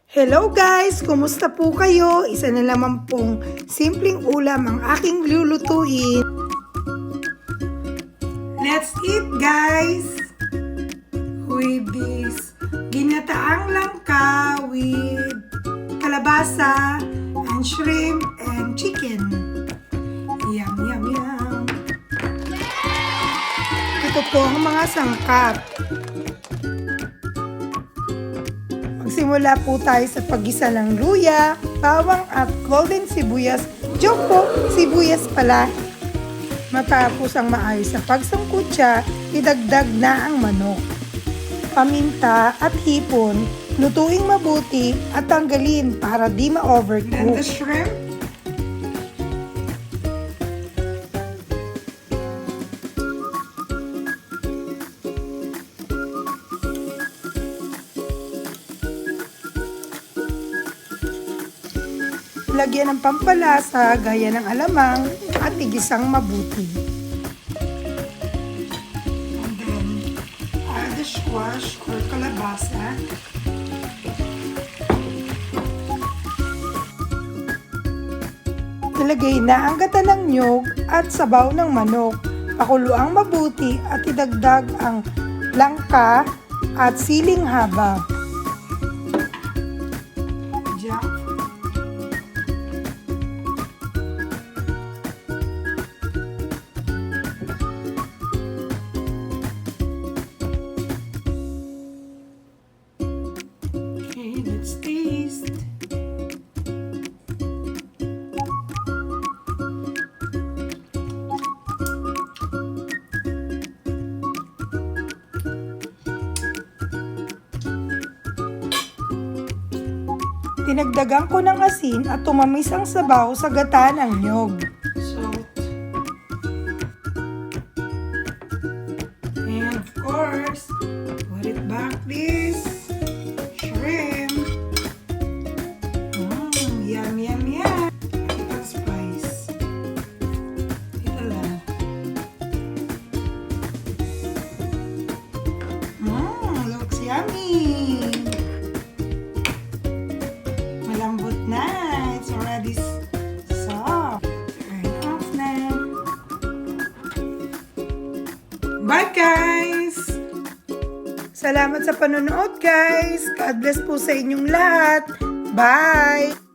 Hello guys! Kumusta po kayo? Isa na naman pong simpleng ulam ang aking lulutuin. Let's eat guys! With this ginataang langka with kalabasa and shrimp and chicken. Yum, yum, yum! Ito po ang mga sangkap. Magsimula po tayo sa paggisa ng luya, bawang at golden sibuyas. Joke po, sibuyas pala. Matapos ang maayos sa pagsangkutsa, idagdag na ang manok. Paminta at hipon, lutuing mabuti at tanggalin para di ma-overcook. And the shrimp. Lagyan ng pampalasa gaya ng alamang at igisang mabuti. And then, add the squash or kalabasa. Ilagay na ang gata ng nyog at sabaw ng manok. Pakuluang mabuti at idagdag ang langka at siling haba. Okay, let's taste. Dinagdagan ko ng asin at tumamis ang sabaw sa gata ng nyog. Salt. And of course, put it back this shrimp. Yum, yum, yum. Ito spice. Ito lang. Looks yummy. Malambot na. It's already soft. Turn off na. Bye guys! Salamat sa panonood guys. God bless po sa inyong lahat. Bye!